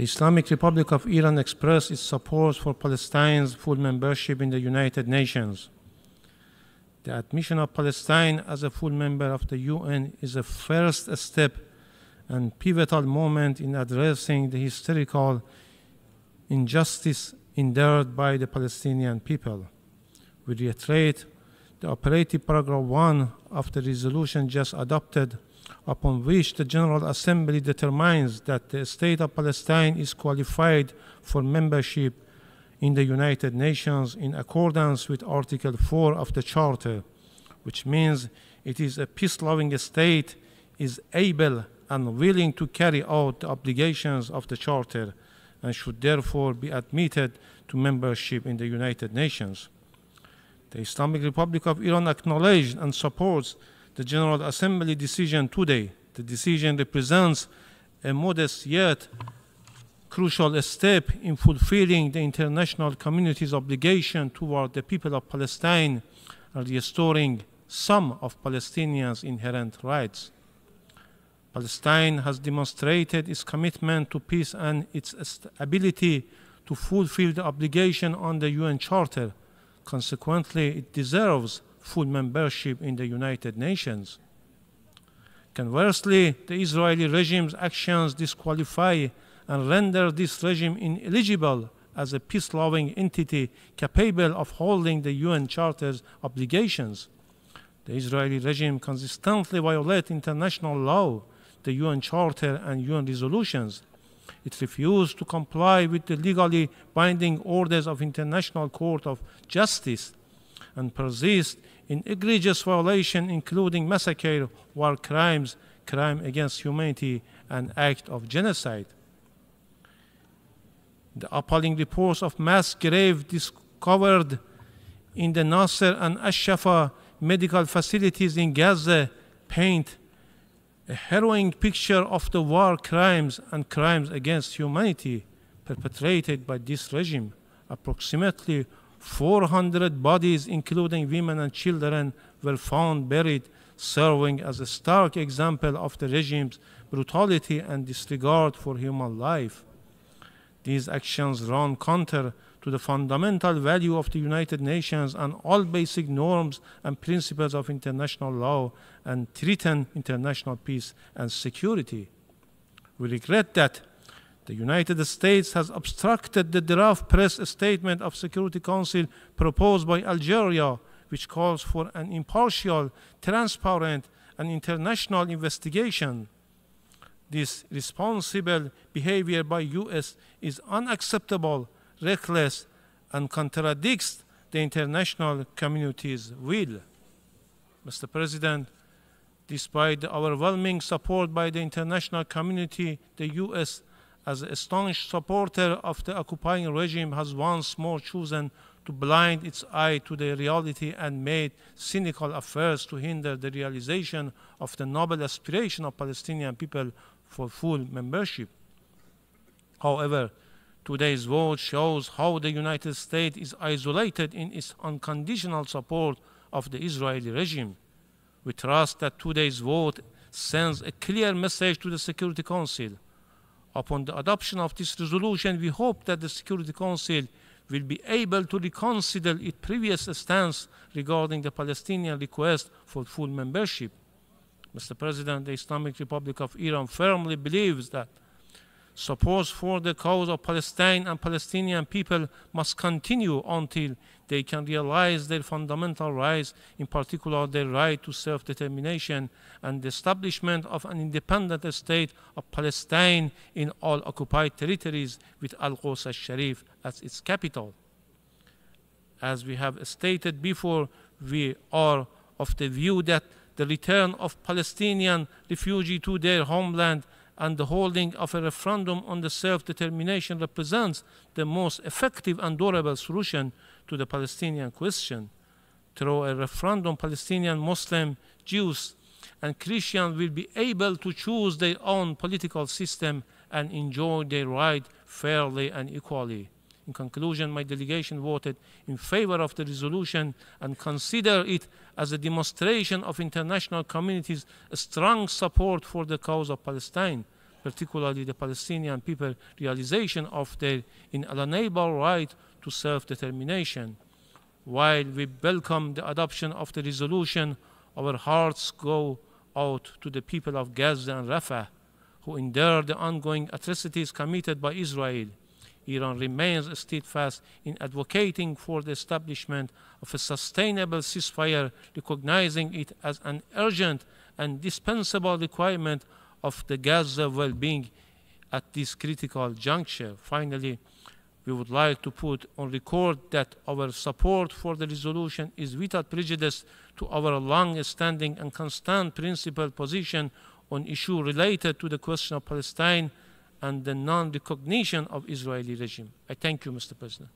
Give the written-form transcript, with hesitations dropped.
The Islamic Republic of Iran expressed its support for Palestine's full membership in the United Nations. The admission of Palestine as a full member of the UN is a first step and pivotal moment in addressing the historical injustice endured by the Palestinian people. We reiterate the operative paragraph 1 of the resolution just adopted, upon which the General Assembly determines that the State of Palestine is qualified for membership in the United Nations in accordance with Article 4 of the Charter, which means it is a peace-loving state, is able and willing to carry out the obligations of the Charter, and should therefore be admitted to membership in the United Nations. The Islamic Republic of Iran acknowledged and supports the General Assembly decision today. The decision represents a modest yet crucial step in fulfilling the international community's obligation toward the people of Palestine and restoring some of Palestinians' inherent rights. Palestine has demonstrated its commitment to peace and its ability to fulfill the obligation on the UN Charter. Consequently, it deserves full membership in the United Nations. Conversely, the Israeli regime's actions disqualify and render this regime ineligible as a peace-loving entity capable of holding the UN Charter's obligations. The Israeli regime consistently violates international law, the UN Charter and UN resolutions. It refused to comply with the legally binding orders of International Court of Justice and persists in egregious violation, including massacre, war crimes, crime against humanity, and act of genocide. The appalling reports of mass graves discovered in the Nasser and Ash-Shafa medical facilities in Gaza paint a harrowing picture of the war crimes and crimes against humanity perpetrated by this regime. Approximately 400 bodies, including women and children, were found buried, serving as a stark example of the regime's brutality and disregard for human life. These actions run counter to the fundamental value of the United Nations and all basic norms and principles of international law and threaten international peace and security. We regret that the United States has obstructed the draft press statement of Security Council proposed by Algeria, which calls for an impartial, transparent, and international investigation. This responsible behavior by US is unacceptable, reckless, and contradicts the international community's will. Mr. President, despite the overwhelming support by the international community, the US, as a staunch supporter of the occupying regime, has once more chosen to blind its eye to the reality and made cynical efforts to hinder the realization of the noble aspiration of Palestinian people for full membership. However, today's vote shows how the United States is isolated in its unconditional support of the Israeli regime. We trust that today's vote sends a clear message to the Security Council. Upon the adoption of this resolution, we hope that the Security Council will be able to reconsider its previous stance regarding the Palestinian request for full membership. Mr. President, the Islamic Republic of Iran firmly believes that support for the cause of Palestine and Palestinian people must continue until they can realize their fundamental rights, in particular their right to self-determination and the establishment of an independent state of Palestine in all occupied territories with Al-Quds al-Sharif as its capital. As we have stated before, we are of the view that the return of Palestinian refugees to their homeland and the holding of a referendum on the self-determination represents the most effective and durable solution to the Palestinian question. Through a referendum, Palestinian Muslims, Jews, and Christians will be able to choose their own political system and enjoy their right fairly and equally. In conclusion, my delegation voted in favor of the resolution and consider it as a demonstration of international community's strong support for the cause of Palestine. particularly the Palestinian people, realization of their inalienable right to self-determination. While we welcome the adoption of the resolution, our hearts go out to the people of Gaza and Rafah, who endure the ongoing atrocities committed by Israel. Iran remains steadfast in advocating for the establishment of a sustainable ceasefire, recognizing it as an urgent and indispensable requirement of the Gaza well-being at this critical juncture. Finally, we would like to put on record that our support for the resolution is without prejudice to our long-standing and constant principled position on issues related to the question of Palestine and the non-recognition of Israeli regime. I thank you, Mr. President.